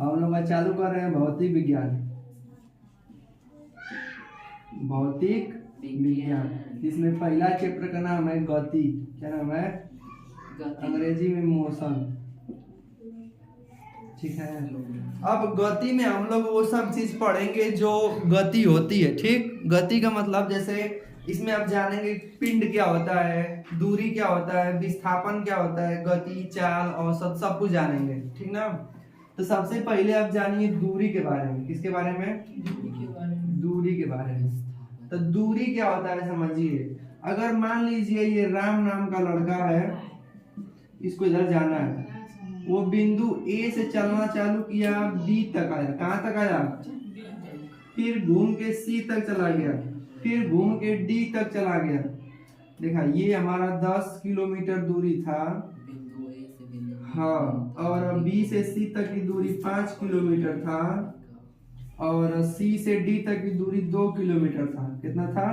हम लोग आज चालू कर रहे हैं भौतिक विज्ञान। भौतिक विज्ञान, इसमें पहला चैप्टर का नाम है गति। क्या नाम है? अंग्रेजी में मोशन। ठीक है। अब गति में हम लोग वो सब चीज पढ़ेंगे जो गति होती है। ठीक, गति का मतलब जैसे इसमें आप जानेंगे पिंड क्या होता है, दूरी क्या होता है, विस्थापन क्या होता है, गति, चाल, औसत, सब कुछ जानेंगे। ठीक ना। तो सबसे पहले आप जानिए दूरी के बारे में। किसके बारे में? दूरी के बारे में। तो दूरी क्या होता है समझिए। अगर मान लीजिए ये राम नाम का लड़का है, इसको इधर जाना है, वो बिंदु ए से चलना चालू किया, बी तक आया। कहाँ तक आया? फिर घूम के सी तक चला गया, फिर घूम के डी तक चला गया। देखा, ये हमारा 10 किलोमीटर दूरी था। हाँ, और बी से सी तक की दूरी 5 किलोमीटर था, और सी से डी तक की दूरी 2 किलोमीटर था। कितना था?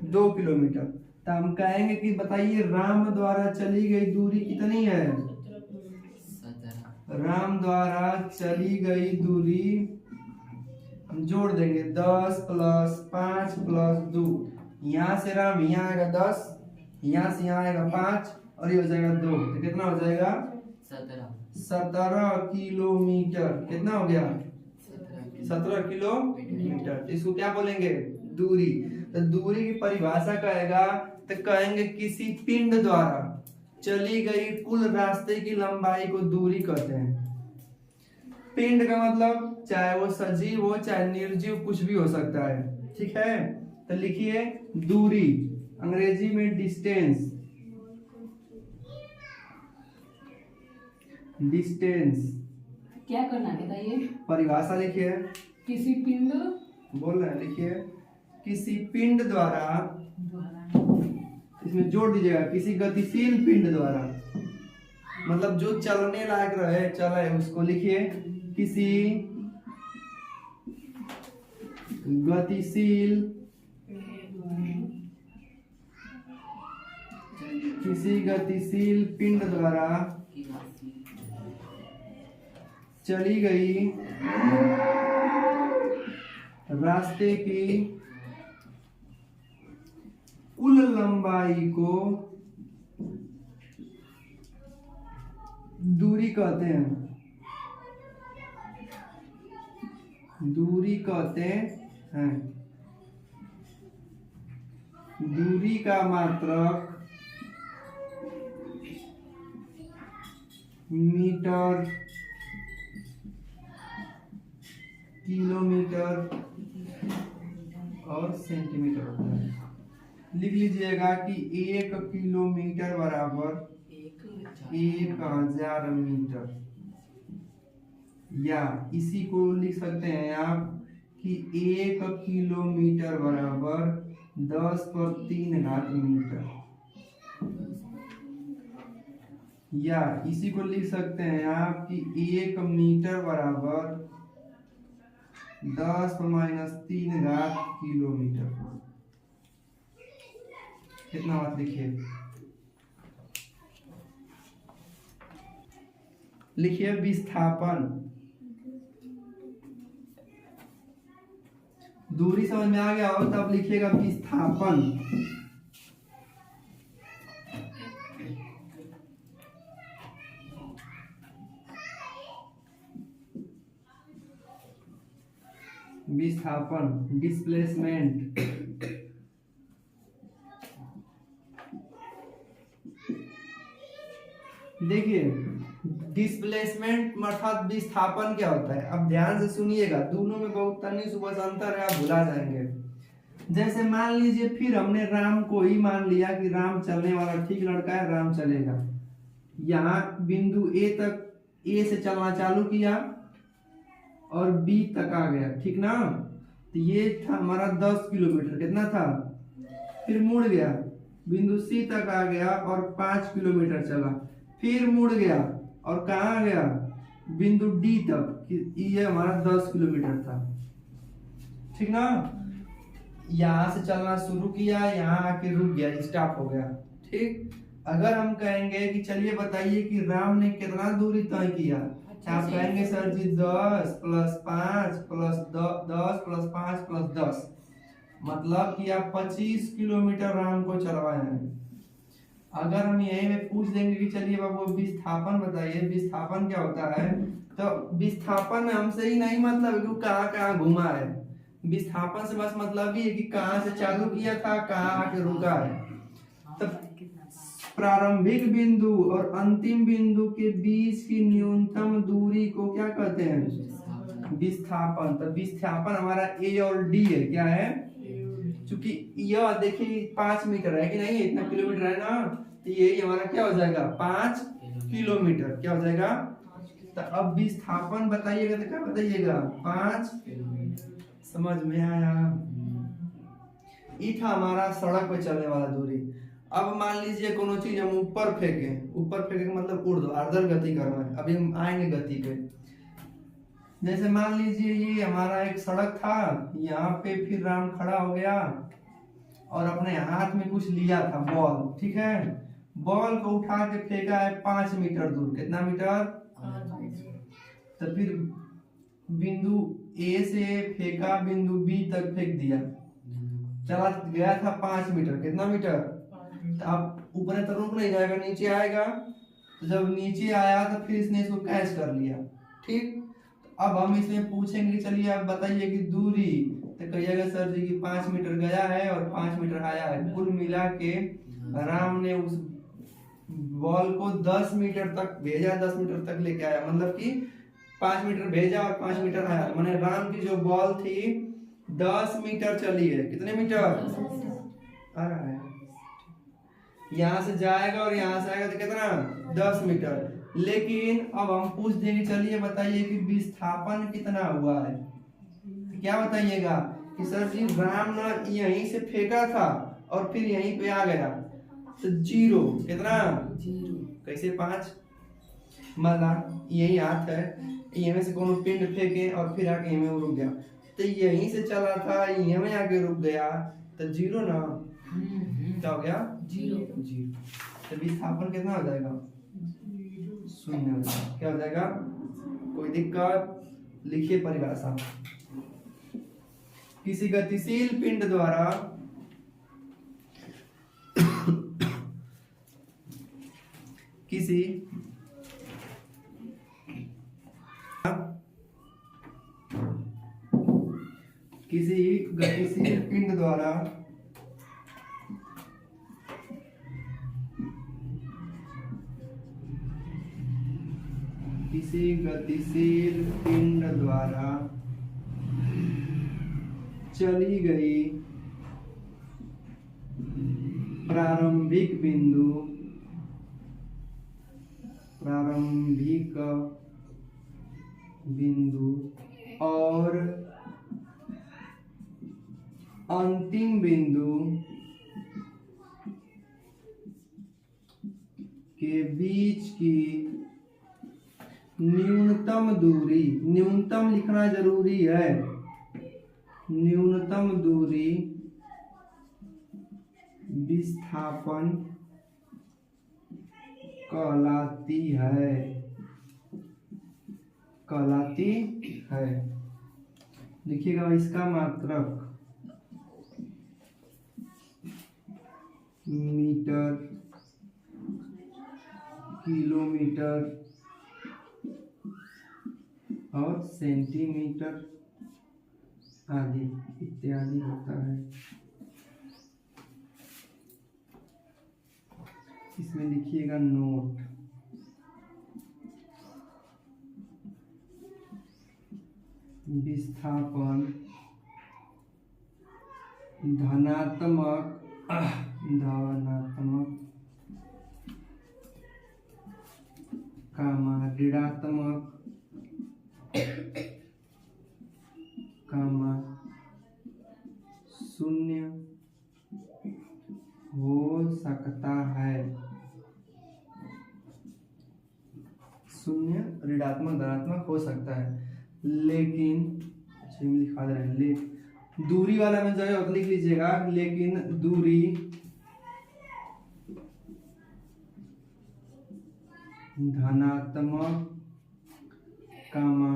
2 किलोमीटर। तो हम कहेंगे कि बताइए राम द्वारा चली गई दूरी कितनी है? राम द्वारा चली गई दूरी हम जोड़ देंगे 10 प्लस 5 प्लस 2। यहाँ से राम यहाँ आएगा 10, यहाँ से यहाँ आएगा 5, और ये हो जाएगा 2। तो कितना हो जाएगा? 17 किलोमीटर। कितना हो गया? 17 किलोमीटर। इसको क्या बोलेंगे? दूरी। तो दूरी की परिभाषा कहेगा तो कहेंगे किसी पिंड द्वारा चली गई कुल रास्ते की लंबाई को दूरी कहते हैं। पिंड का मतलब चाहे वो सजीव हो चाहे निर्जीव, कुछ भी हो सकता है। ठीक है। तो लिखिए दूरी, अंग्रेजी में डिस्टेंस। डिस्टेंस क्या करना है बताइए? परिभाषा लिखिए। किसी पिंड, बोल रहे हैं, लिखिए किसी पिंड द्वारा, इसमें जोड़ दीजिएगा किसी गतिशील पिंड द्वारा, मतलब जो चलने लायक रहे, चले, उसको लिखिए किसी गतिशील, किसी गतिशील पिंड द्वारा चली गई रास्ते की कुल लंबाई को दूरी कहते हैं। दूरी कहते हैं। दूरी का मात्रक मीटर, किलोमीटर और सेंटीमीटर होता है। लिख लीजिएगा कि 1 किलोमीटर बराबर 1000 मीटर, या इसी को लिख सकते हैं आप कि 1 किलोमीटर बराबर 10⁻³ मीटर, या इसी को लिख सकते हैं आप कि 1 मीटर बराबर 10⁻³ किलोमीटर। कितना बात लिखिए? लिखिए विस्थापन। दूरी समझ में आ गया हो तब लिखिएगा विस्थापन। विस्थापन, डिस्प्लेसमेंट। देखिए डिस्प्लेसमेंट अर्थात विस्थापन क्या होता है, अब ध्यान से सुनिएगा, दोनों में बहुत तनी सुबह अंतर है, आप भुला जाएंगे। जैसे मान लीजिए फिर हमने राम को ही मान लिया कि राम चलने वाला ठीक लड़का है, राम चलेगा। यहाँ बिंदु ए तक, ए से चलना चालू किया और बी तक आ गया। ठीक ना। तो ये था हमारा 10 किलोमीटर। कितना था? फिर मुड़ गया, बिंदु सी तक आ गया और 5 किलोमीटर चला, फिर मुड़ गया और कहाँ गया? बिंदु डी तक। ये हमारा 10 किलोमीटर था। ठीक ना। यहाँ से चलना शुरू किया, यहाँ आके रुक गया, स्टॉप हो गया। ठीक। अगर हम कहेंगे कि चलिए बताइए कि राम ने कितना दूरी तय किया, आप कहेंगे सर जी 10 + 5 + 10 + 5 + 10, मतलब कि आप 25 किलोमीटर राम को चलवाए हैं। अगर हम यही में पूछ देंगे कि चलिए बाबू विस्थापन बताइए, विस्थापन क्या होता है, तो विस्थापन में हमसे ही नहीं मतलब है कि वो कहाँ कहाँ घुमा है। विस्थापन से बस मतलब ही है कि कहाँ से चालू किया था, कहाँ आके रुका है। तब प्रारंभिक बिंदु और अंतिम बिंदु के बीच की न्यूनतम दूरी को क्या कहते हैं, विस्थापन। तो विस्थापन हमारा ए और डी है, क्या है, चूंकि यह देखिए 5 मीटर है कि नहीं, इतना किलोमीटर है ना, तो ये हमारा क्या हो जाएगा 5 किलोमीटर, क्या हो जाएगा। तो अब विस्थापन बताइएगा तो क्या बताइएगा 5। समझ में आया। ये था हमारा सड़क पे चलने वाला दूरी। अब मान लीजिए कोनो चीज हम ऊपर फेंके, ऊपर फेंके का मतलब ऊर्ध्वाधर गति करना है। अभी हम आएंगे गति पे। जैसे मान लीजिए ये हमारा एक सड़क था, यहाँ पे फिर राम खड़ा हो गया और अपने हाथ में कुछ लिया था, बॉल, ठीक है। बॉल को उठा के फेंका है 5 मीटर दूर। कितना मीटर, तो फिर बिंदु ए से फेंका, बिंदु बी तक फेंक दिया, चला गया था 5 मीटर। कितना मीटर, तो अब ऊपर तो रुक नहीं जाएगा, नीचे आएगा। तो जब नीचे आया तो फिर इसने इसको कैच कर लिया, ठीक। अब हम इसमें पूछेंगे, चलिए आप बताइए कि दूरी, तो कहिएगा सर जी कि 5 मीटर गया है और 5 मीटर आया है। कुल मिला के राम ने उस बॉल को 10 मीटर तक भेजा, 10 मीटर तक लेके आया, मतलब कि 5 मीटर भेजा और 5 मीटर आया। माने राम की जो बॉल थी 10 मीटर चली है। कितने मीटर आ रहा है, यहाँ से जाएगा और यहाँ से आएगा तो कितना 10 मीटर। लेकिन अब हम पूछ देंगे, चलिए बताइए कि विस्थापन कितना हुआ है। क्या बताइएगा कि सर जी राम ना यहीं से फेंका था और फिर यहीं पे आ गया, तो 0। कितना 0। कैसे 5, मतलब यही हाथ है, यहीं से कोनो पिंड फेंके और फिर आके यहीं में रुक गया, तो यहीं से चला था यहीं में आके रुक गया, तो 0 ना, क्या हो गया 0। तो विस्थापन कितना हो जाएगा 0 हो जाएगा। क्या हो जाएगा, कोई दिक्कत, लिखिए परिभाषा। किसी गतिशील पिंड द्वारा किसी गतिशील पिंड द्वारा चली गई प्रारंभिक बिंदु और अंतिम बिंदु के बीच की न्यूनतम दूरी, न्यूनतम लिखना जरूरी है, न्यूनतम दूरी विस्थापन कहलाती है। लिखिएगा इसका मात्रक मीटर, किलोमीटर और सेंटीमीटर आदि इत्यादि होता है। इसमें लिखिएगा नोट। विस्थापन धनात्मक ऋणात्मक शून्य हो सकता है। शून्य, ऋणात्मक, धनात्मक हो सकता है, लेकिन लिखा दे रहे हैं, दूरी वाला में जगह लिख लीजिएगा, लेकिन दूरी धनात्मक कामा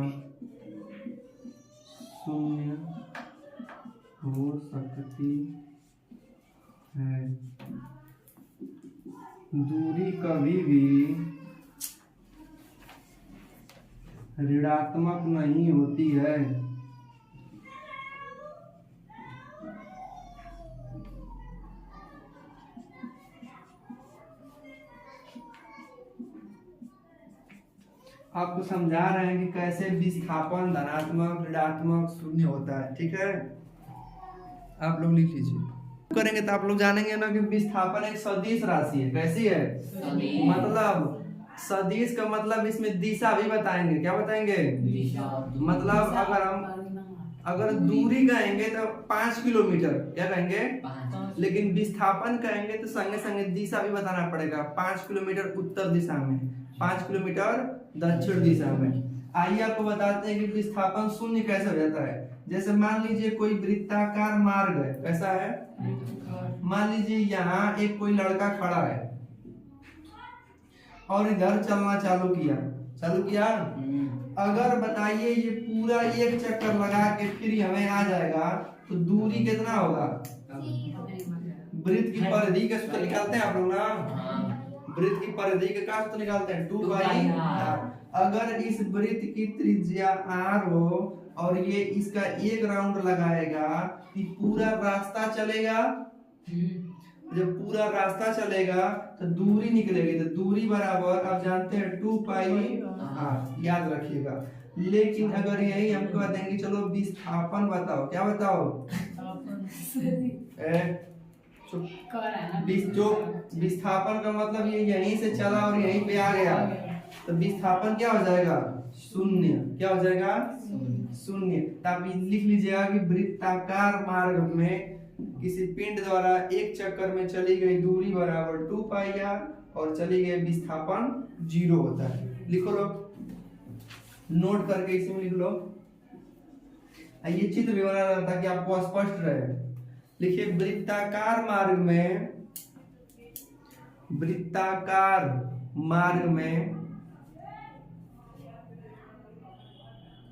शून्य हो सकती है। दूरी कभी भी ऋणात्मक नहीं होती है। आपको समझा रहे हैं कि कैसे विस्थापन धनात्मक ऋणात्मक शून्य होता है। ठीक है, आप लोग लिख लीजिए। करेंगे तो आप लोग जानेंगे ना कि विस्थापन एक सदिश राशि है। कैसी है? मतलब सदिश का मतलब इसमें दिशा भी बताएंगे। क्या बताएंगे? मतलब अगर दूरी कहेंगे तो 5 किलोमीटर, क्या कहेंगे? लेकिन विस्थापन कहेंगे तो संगे संगे दिशा भी बताना पड़ेगा। 5 किलोमीटर उत्तर दिशा में, 5 किलोमीटर दक्षिण दिशा में। आइए आपको बताते हैं कि विस्थापन शून्य कैसे हो जाता है। जैसे मान लीजिए कोई वृत्ताकार मार्ग है। कैसा है? मान लीजिए यहाँ एक कोई लड़का खड़ा है और इधर चलना चालू किया। अगर बताइए ये पूरा एक चक्कर लगा के फिर हमें आ जाएगा तो दूरी कितना होगा? वृत्त की परिधि का सूत्र निकालते हैं आप लोग ना। वृत्त की परिधि का सूत्र निकालते हैं 2 पाई r। अगर इस वृत्त की त्रिज्या r हो और ये इसका एक राउंड लगाएगा तो पूरा रास्ता चलेगा। जब पूरा रास्ता चलेगा तो दूरी निकलेगी, तो दूरी बराबर आप जानते हैं 2 पाई r, याद रखिएगा। लेकिन अगर यही हम कह देंगे चलो विस्थापन बताओ, क्या बताओ? जो विस्थापन का मतलब ये यहीं से चला और यहीं पे आ गया, तो विस्थापन क्या हो जाएगा? शून्य। क्या हो जाएगा? शून्य। तो आप लिख लीजिएगा कि वृत्ताकार मार्ग में किसी पिंड द्वारा एक चक्कर में चली गई दूरी बराबर 2 पाई r और चली गई विस्थापन 0 होता है। लिखो लो, नोट करके इसी में लिख लो। ये चित्र भी बना रहा था कि आपको स्पष्ट रहे। लिखिए वृत्ताकार मार्ग में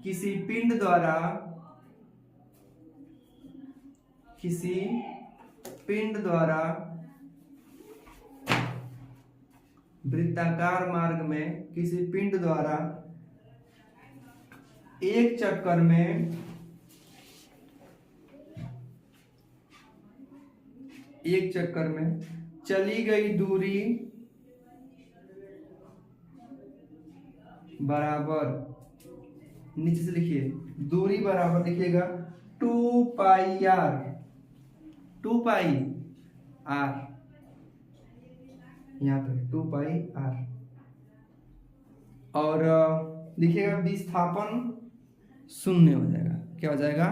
किसी पिंड द्वारा वृत्ताकार मार्ग में किसी पिंड द्वारा एक चक्कर में चली गई दूरी बराबर, नीचे से लिखिए, दूरी बराबर लिखिएगा 2 पाई r, 2 पाई r, यहाँ पे 2 पाई r। और लिखिएगा विस्थापन शून्य हो जाएगा। क्या हो जाएगा?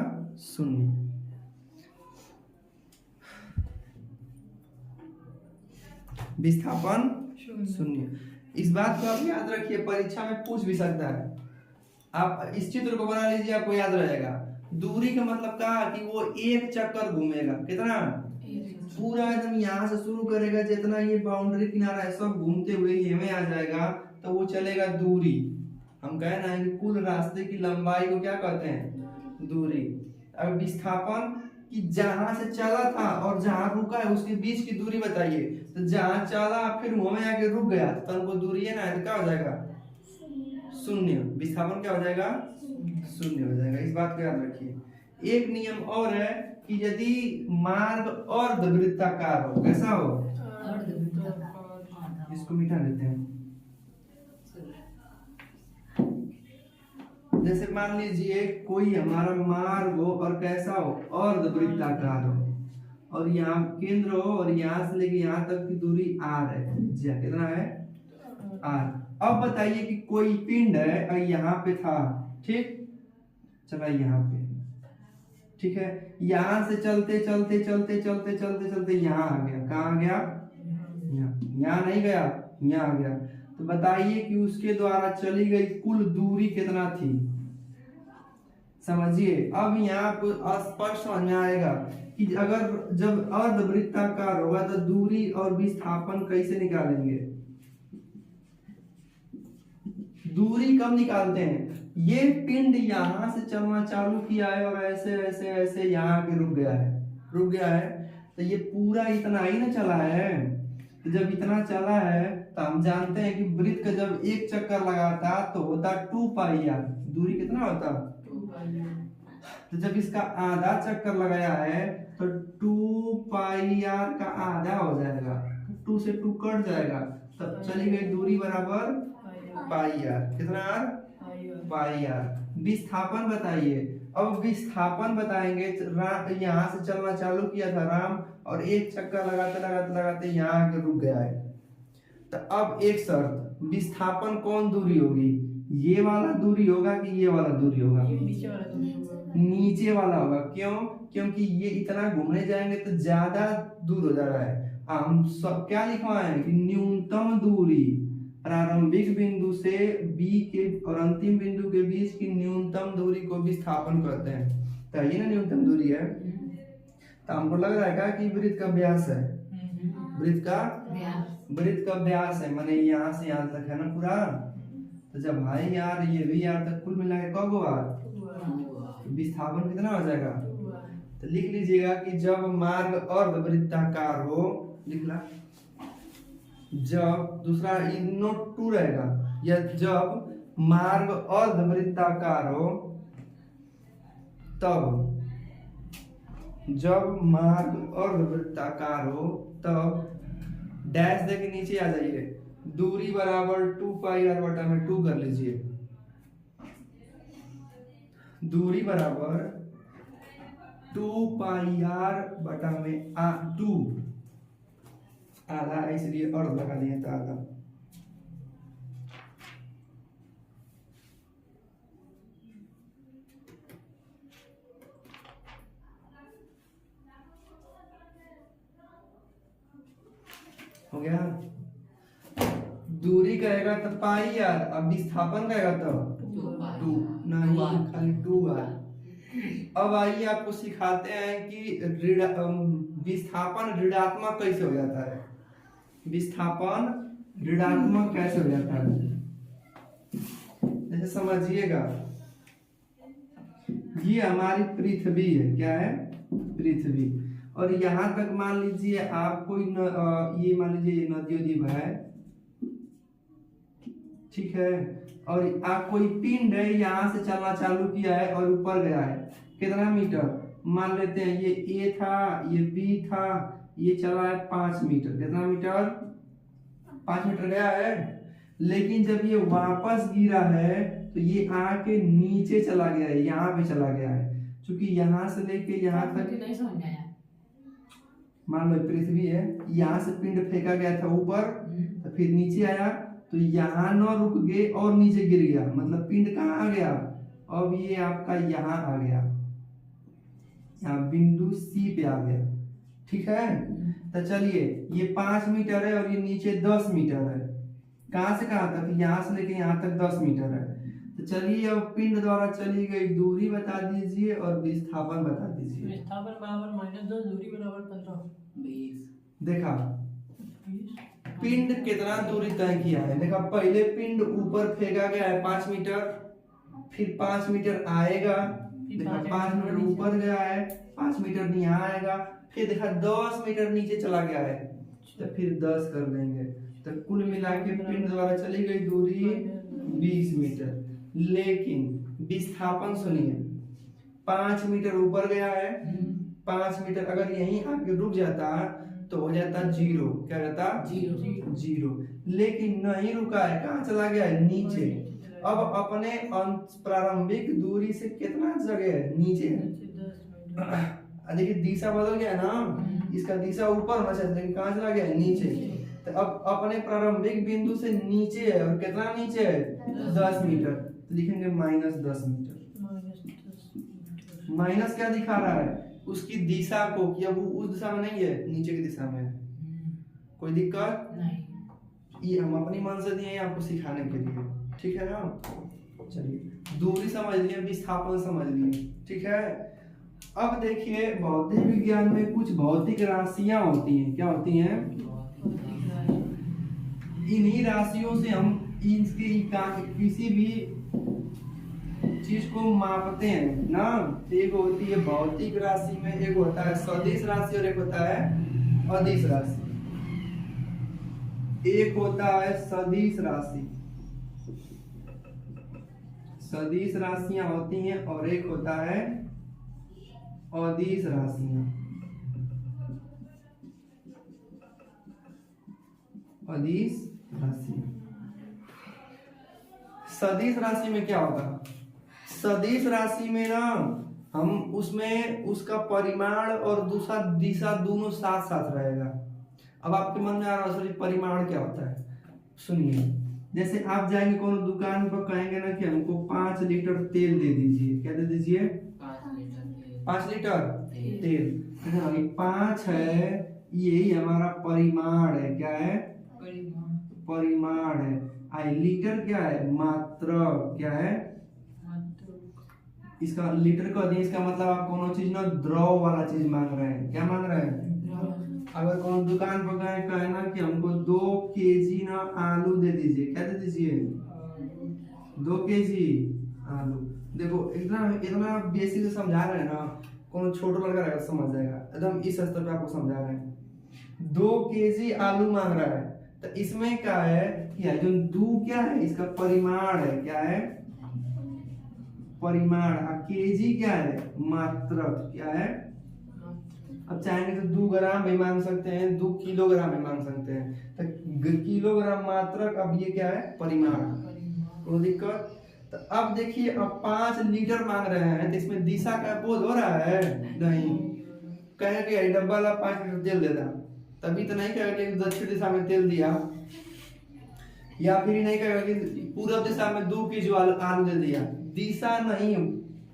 शून्य। विस्थापन शून्य। इस बात को आप याद रखिए, परीक्षा में पूछ भी सकता है। आप इस चित्र को बना लीजिए, आपको याद रहेगा। दूरी का मतलब क्या कि वो एक चक्कर घूमेगा। कितना? पूरा एकदम यहाँ से शुरू करेगा, जितना ये बाउंड्री किनारा है सब घूमते हुए ये में आ जाएगा, तो वो चलेगा दूरी। हम कह रहे हैं कि कुल रास्ते की लंबाई को क्या कहते हैं? दूरी। अब विस्थापन कि जहां से चला था और जहां रुका है उसके बीच की दूरी बताइए। तो जहां चला फिर मुंह में आके रुक गया तो उनको दूरी है ना, तो क्या हो जाएगा? शून्य। विस्थापन क्या हो जाएगा? शून्य हो जाएगा। इस बात को याद रखिए। एक नियम और है कि यदि मार्ग अर्धवृत्ताकार हो। कैसा हो? इसको मिटा देते हैं। जैसे मान लीजिए कोई हमारा मार्ग हो और कैसा हो? अर्धवृत्ताकार हो और यहाँ केंद्र हो और यहाँ से लेके यहाँ तक की दूरी r है। कितना है? r। अब बताइए कि कोई पिंड है और यहाँ पे था, ठीक, चला यहाँ पे, ठीक है, यहाँ से चलते यहाँ आ गया। कहाँ आ गया? यहाँ नहीं गया, यहाँ आ गया। तो बताइए कि उसके द्वारा चली गई कुल दूरी कितना थी? समझिए, अब यहाँ पर स्पष्ट समझ में आएगा कि अगर जब अर्धवृत्ताकार होगा तो दूरी और विस्थापन कैसे निकालेंगे। दूरी कब निकालते हैं? ये पिंड यहाँ से चलना चालू किया है और ऐसे ऐसे ऐसे यहाँ के रुक गया है, तो ये पूरा इतना ही ना चला है। तो जब इतना चला है तो हम जानते हैं कि वृत्त का जब एक चक्कर लगाता तो होता 2 पाई आर। दूरी कितना होता? 2 पाई आर। तो जब इसका आधा चक्कर लगाया है तो 2 पाई आर का आधा हो जाएगा, 2 से 2 कट जाएगा, तब चली गई दूरी बराबर पाई आर। कितना आर? Pi R. विस्थापन बताइए। अब विस्थापन बताएंगे, यहाँ से चलना चालू किया था राम और एक चक्कर लगाते लगाते लगाते यहाँ आके रुक गया है। तो अब एक शर्त, विस्थापन कौन दूरी होगी? ये वाला दूरी होगा कि ये वाला दूरी होगा? नीचे वाला होगा। क्यों? क्योंकि ये इतना घूमने जाएंगे तो ज्यादा दूर हो जा रहा है। हम सब क्या लिखवाएं कि न्यूनतम दूरी प्रारंभिक बिंदु से B के और अंतिम बिंदु के बीच की न्यूनतम दूरी को विस्थापन कहते हैं। तो ये ना न्यूनतम दूरी है। तो हमको लग रहा है कि वृत्त का व्यास है, वृत्त का व्यास है, माने यहाँ से यहाँ तक है ना पूरा। तो जब भाई यार ये भी यार तक कुल मिला के कब हुआ? तो विस्थापन कितना हो जाएगा? तो लिख लीजिएगा कि जब मार्ग अर्धवृत्ताकार हो, लिख ला, जब दूसरा नोट 2 रहेगा, या जब मार्ग अर्धवृत्ताकार हो तब, जब मार्ग अर्धवृत्ताकार हो तब डैश दे के नीचे आ जाइए, दूरी बराबर 2 पाई आर बटा में 2 कर लीजिए। दूरी बराबर 2 पाई आर बटा में 2, आधा इसलिए अर्ध लगा दिए तो आधा। हो गया। दूरी कहेगा तो पाई आर, अब विस्थापन कहेगा तो 2, नहीं खाली 2 आर। अब आइए आपको सिखाते हैं कि विस्थापन ऋणात्मक कैसे हो जाता है। विस्थापन ऋणात्मक कैसे हो जाता है, जैसे समझिएगा, ये हमारी पृथ्वी है। क्या है? पृथ्वी। और यहाँ तक मान लीजिए आप कोई ये मान लीजिए नदी उदी है, ठीक है, और आप कोई पिंड है यहाँ से चलना चालू किया है और ऊपर गया है, कितना मीटर? मान लेते हैं ये ए था, ये बी था, ये चला है 5 मीटर। कितना मीटर? 5 मीटर गया है। लेकिन जब ये वापस गिरा है तो ये आके नीचे चला गया है, यहाँ पे चला गया है। क्योंकि यहाँ से लेके यहाँ तक नहीं समझ आया। मान लो पृथ्वी है, यहाँ से पिंड फेंका गया था ऊपर, तो फिर नीचे आया तो यहाँ न रुक गए और नीचे गिर गया, मतलब पिंड कहाँ आ गया? अब ये आपका यहाँ आ गया, यहाँ बिंदु सी पे आ गया, ठीक है। तो चलिए ये 5 मीटर है और ये नीचे 10 मीटर है। कहाँ से कहाँ तक? यहाँ से लेके यहाँ तक 10 मीटर है। तो चलिए अब पिंड द्वारा चली गई दूरी बता दीजिए और विस्थापन बता दीजिए। विस्थापन बराबर -10, दूरी बराबर 15, 20। देखा पिंड कितना दूरी तय किया है। देखा पहले पिंड ऊपर फेंका गया है 5 मीटर, फिर 5 मीटर आएगा, देखा 5 मीटर ऊपर गया है, 5 मीटर यहाँ आएगा, फिर देखा 10 मीटर नीचे चला गया है, तो फिर 10 कर देंगे। तो कुल मिला के पिंड द्वारा चली गई दूरी 20 मीटर। लेकिन विस्थापन सुनिए, 5 मीटर ऊपर गया है, 5 मीटर अगर यहीं आके रुक जाता तो हो जाता 0। क्या रहता? 0। लेकिन नहीं रुका है, कहाँ चला गया है? नीचे। अब अपने प्रारंभिक दूरी से कितना जगह है? नीचे है। देखिए दिशा बदल गया ना, इसका दिशा ऊपर होना चाहिए लेकिन कहाँ चला गया है? नीचे। तो अब अपने प्रारंभिक बिंदु से नीचे है, और कितना नीचे है? 10 मीटर। तो लिखेंगे -10 मीटर। माइनस क्या दिखा रहा है? उसकी दिशा को, कि अब वो उस दिशा में नहीं है, नीचे की दिशा में है। कोई दिक्कत नहीं, ये हम अपनी मन से दिए आपको सिखाने के लिए, ठीक है ना। चलिए दूरी समझ लिए, विस्थापन समझ लिए, ठीक है। अब देखिए भौतिक विज्ञान में कुछ भौतिक राशियां होती हैं। क्या होती हैं? इन्हीं राशियों से हम इसकी किसी भी चीज को मापते हैं ना, तो एक होती है भौतिक राशि में, एक होता है सदिश राशि और एक होता है अदिश राशि। एक होता है सदिश राशि, सदिश राशियां होती हैं, और एक होता है अदिश राशियां। अदिश राशि, सदिश राशि में क्या होगा? सदिश राशि में ना हम उसमें उसका परिमाण और दूसरा दिशा दोनों साथ साथ रहेगा। अब आपके मन में आ रहा है परिमाण क्या होता है? सुनिए, जैसे आप जाएंगे कोनो दुकान पर, कहेंगे ना कि हमको 5 लीटर तेल दे दीजिए। क्या दे दीजिए? 5 लीटर तेल। हाँ, ये 5 है, यही हमारा परिमाण है। क्या है? परिमाण है। आई लीटर क्या है? मात्रा। क्या है? इसका लीटर का अध्ययन, इसका मतलब आप कोनो चीज ना द्रव वाला चीज मांग रहे हैं। क्या मांग रहे हैं? अगर कोनो दुकान पर गए, कहे ना कि हमको 2 केजी ना आलू दे दीजिए। क्या दे दीजिए? 2 केजी आलू। देखो इतना इतना बेसिक से समझा रहे हैं ना, कोनो छोटा लड़का रहेगा समझ जाएगा। एकदम इस स्तर पे आपको समझा रहे हैं। 2 केजी आलू मांग रहा है, तो इसमें क्या है कि जो 2 क्या है? इसका परिमाण है। क्या है? परिमाण। केजी क्या है? मात्रक। क्या है? अब चाहेंगे तो 2 ग्राम भी मांग सकते हैं, 2 किलोग्राम भी मांग सकते हैं। तो किलोग्राम मात्रक, अब ये क्या है? परिमाण। कोई दिक्कत? तो अब देखिए, अब 5 लीटर मांग रहे हैं, तो इसमें दिशा का बोध हो रहा है? नहीं। कहेंगे कि डब्बा वाला 5 लीटर तेल दे दा, तभी तो नहीं कहेगा कि दक्षिण दिशा में तेल दिया, या फिर नहीं कहेगा कि पूर्व दिशा में 2 केजी आलू दे दिया। दिशा नहीं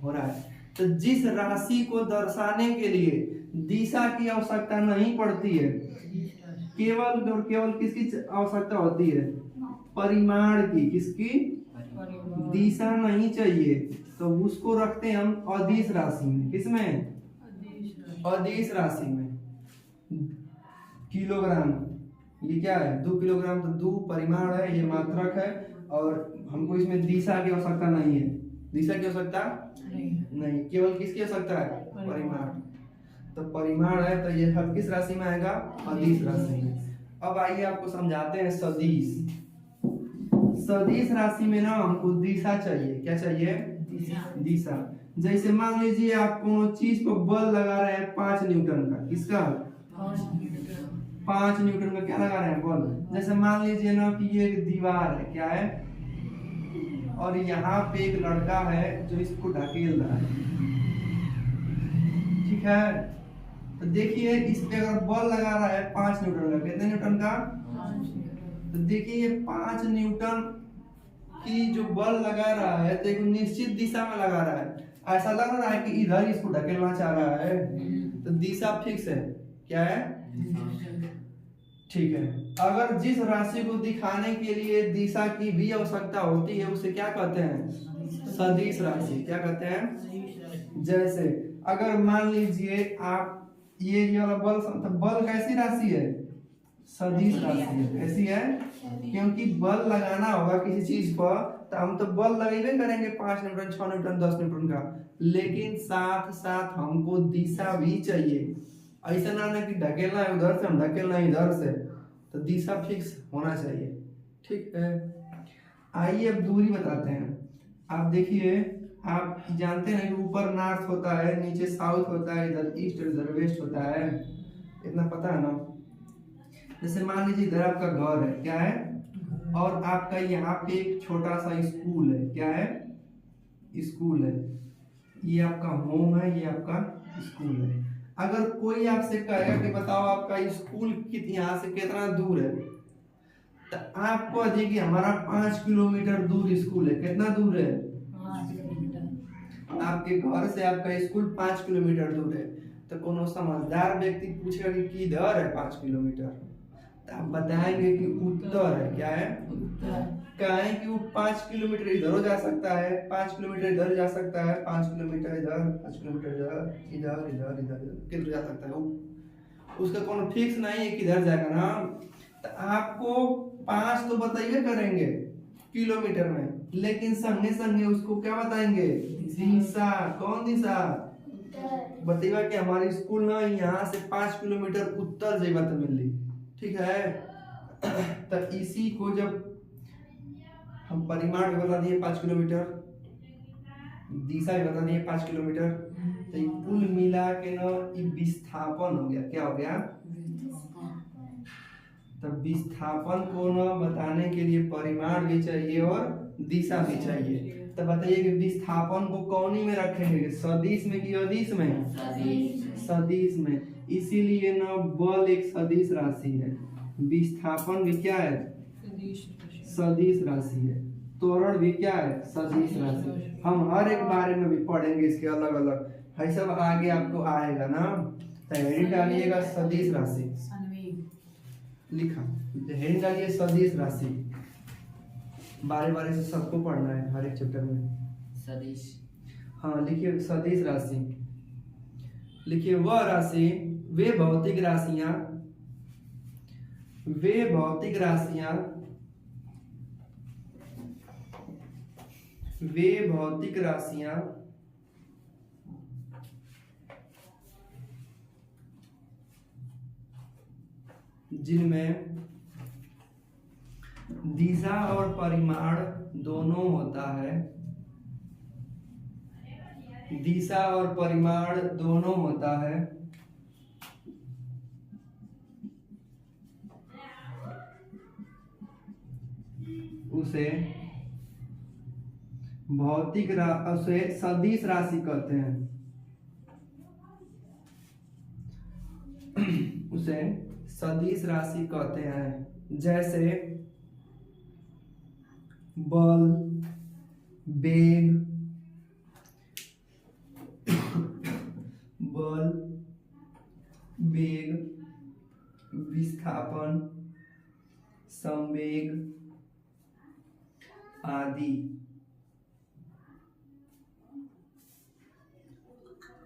हो रहा है। तो जिस राशि को दर्शाने के लिए दिशा की आवश्यकता नहीं पड़ती है, केवल और केवल किसकी आवश्यकता होती है? परिमाण की। किसकी? दिशा नहीं चाहिए, तो उसको रखते हैं हम अदिश राशि में। किसमें? अदिश राशि में। किलोग्राम, ये क्या है? 2 किलोग्राम। तो 2 परिमाण है, ये मात्रक है, और हमको इसमें दिशा की आवश्यकता नहीं है। दिशा की आवश्यकता नहीं, केवल किसकी आवश्यकता है? परिमाण। तो परिमाण है, तो ये किस राशि में आएगा? अदिश राशि में। अब आइए आपको समझाते हैं सदिश। सदिश राशि में ना हमको दिशा चाहिए। क्या चाहिए? दिशा। जैसे मान लीजिए आप कोनो चीज पर बल लगा रहे हैं 5 न्यूटन का। किसका? 5 न्यूटन का क्या लगा रहे हैं? बल। जैसे मान लीजिए ना कि ये एक दीवार है। क्या है? और यहाँ पे एक लड़का है जो इसको ढकेल रहा है। ठीक है? तो देखिए, इस पे अगर बल लगा रहा है 5 न्यूटन का, कितने न्यूटन का? तो देखिए, ये 5 न्यूटन की जो बल लगा रहा है, तो एक निश्चित दिशा में लगा रहा है। ऐसा लग रहा है कि इधर इसको ढकेलना चाह रहा है, तो दिशा फिक्स है। क्या है? ठीक है। अगर जिस राशि को दिखाने के लिए दिशा की भी आवश्यकता होती है, उसे क्या कहते हैं? सदिश राशि। क्या कहते हैं? जैसे अगर मान लीजिए आप ये वाला बल, तो बल कैसी राशि है? सदिश राशि है। कैसी है? क्योंकि बल लगाना होगा किसी चीज पर, तो हम तो बल लगेबे करेंगे 5 न्यूटन, 6 न्यूटन, 10 न्यूटन का, लेकिन साथ साथ हमको दिशा भी चाहिए। ऐसा ना कि ढकेलना है उधर से, हम ढकेलना है इधर से, तो दिशा फिक्स होना चाहिए। ठीक है? आइए अब दूरी बताते हैं। आप देखिए, आप जानते हैं कि ऊपर नॉर्थ होता है, नीचे साउथ होता है, इधर ईस्ट, इधर वेस्ट होता है। इतना पता है ना? जैसे मान लीजिए इधर आपका घर है। क्या है? और आपका यहाँ पे एक छोटा सा स्कूल है। क्या है? स्कूल है। ये आपका होम है, ये आपका स्कूल है। अगर कोई आपसे कहेगा कि बताओ आपका स्कूल यहाँ से कितना दूर है, तो आपको कहे कि हमारा 5 किलोमीटर दूर स्कूल है। कितना दूर है? 5 किलोमीटर। आपके घर से आपका स्कूल 5 किलोमीटर दूर है। तो कोनो समझदार व्यक्ति पूछेगा कि किधर है 5 किलोमीटर, तो आप बताएंगे कि उत्तर है। क्या है? कहें कि वो 5 किलोमीटर इधर जा सकता है, 5 किलोमीटर इधर जा सकता है, 5 किलोमीटर इधर, 5 किलोमीटर इधर, इधर इधर इधर किधर जा सकता है। वो उसका कोनो फिक्स नहीं है किधर जाएगा ना। तो आपको 5 तो बताइए करेंगे, किलोमीटर में, लेकिन संगे संगे उसको क्या बताएंगे, दिशा। कौन दिशा, बतेगा कि हमारी स्कूल ना यहाँ से 5 किलोमीटर उत्तर जेबा तो मिली, ठीक है। तो इसी को जब हम परिमाण भी बता दिए 5 किलोमीटर, दिशा भी बता दिए 5 किलोमीटर, तो ये कुल मिला के ना ये विस्थापन हो गया। क्या हो गया, तब विस्थापन को न बताने के लिए परिमाण भी चाहिए और दिशा भी चाहिए। तो बताइए कि विस्थापन को कौनी में रखेंगे, सदिश में कि अदिश में, सदिश में। इसीलिए ना बल एक सदिश राशि है, विस्थापन भी क्या है, सदिश राशि है, त्वरण भी क्या है, सदिश राशि। हम हर एक बारे में भी पढ़ेंगे इसके अलग अलग, है सब आगे आपको आएगा ना। तो हेडिंग डालिएगा सदिश राशि, लिखा हेडिंग डालिए सदिश राशि। बारे बारे से सबको पढ़ना है हर एक चैप्टर में सदिश। हाँ लिखिए सदिश राशि, लिखिए वह राशि, वे भौतिक राशियां, वे भौतिक राशियां, वे भौतिक राशियां जिनमें दिशा और परिमाण दोनों होता है, दिशा और परिमाण दोनों होता है, उसे उसे सदिश राशि कहते हैं। उसे सदिश राशि कहते हैं। जैसे बल, वेग, बल, वेग, विस्थापन, संवेग आदि।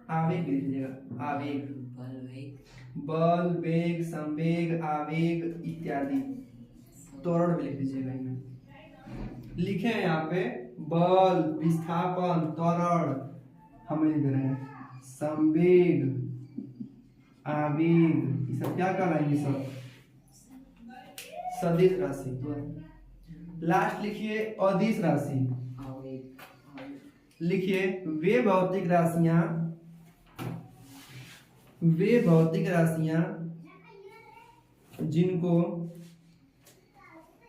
आवेग लिख लीजिएगा, आवेग, बल, वेग, संवेग, आवेग इत्यादि। त्वरण भी लिख लीजिएगा, लिखे हैं यहाँ पे बल, विस्थापन, त्वरण हमें लिख रहे हैं, संवेग, आवेग, ये सब क्या कहलाएंगे, सब सदिश राशि। लास्ट लिखिए अदिश राशि, लिखिए वे भौतिक राशियां, वे भौतिक राशियां जिनको,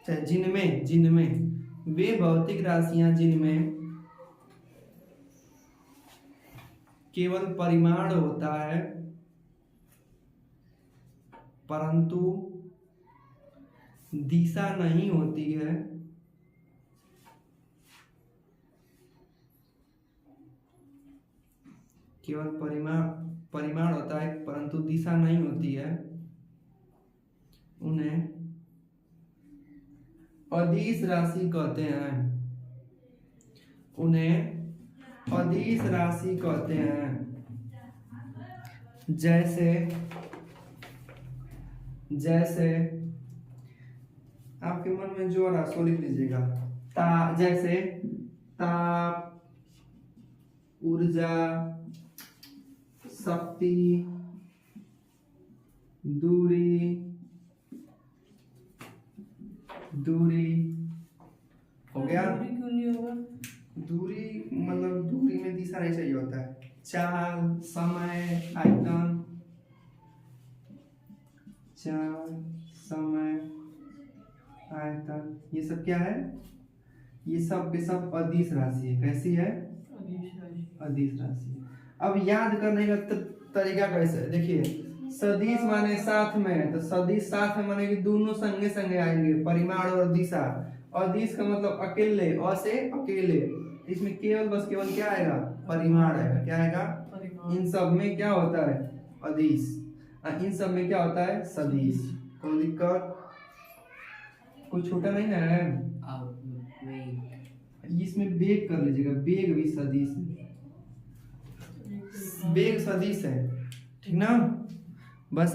जिनमें, जिनमें, वे भौतिक राशियां जिनमें केवल परिमाण होता है परंतु दिशा नहीं होती है, केवल परिमाण होता है परंतु दिशा नहीं होती है, उन्हें अदिश राशि कहते हैं, उन्हें अदिश राशि कहते हैं। जैसे, जैसे आपके मन में जो आ रहा सो लिख लीजिएगा। जैसे ताप, ऊर्जा, शक्ति, दूरी, दूरी हो गया। दूरी क्यों नहीं होगा? दूरी मतलब दूरी में दिशा नहीं चाहिए होता है। चाल, समय, आयतन, चाल, समय, आयतन, ये सब क्या है, ये सब के सब अदिश राशि है। कैसी है, अदिश राशि। अब याद करने का तरीका कैसे है, देखिए सदिश माने साथ में, तो सदिश साथ में माने कि दोनों संगे संगे आएंगे, परिमाण और दिशा। अदिश का मतलब अकेले, अ से अकेले, इसमें केवल बस केवल क्या आएगा, परिमाण आएगा। क्या आएगा, इन सब में क्या होता है, अदिश, इन सब में क्या होता है, सदिश। कोई दिक्कत, कुछ छोटा नहीं ना है। इसमें वेग कर लीजिएगा, वेग भी सदिश है, वेग सदिश है, ठीक ना। बस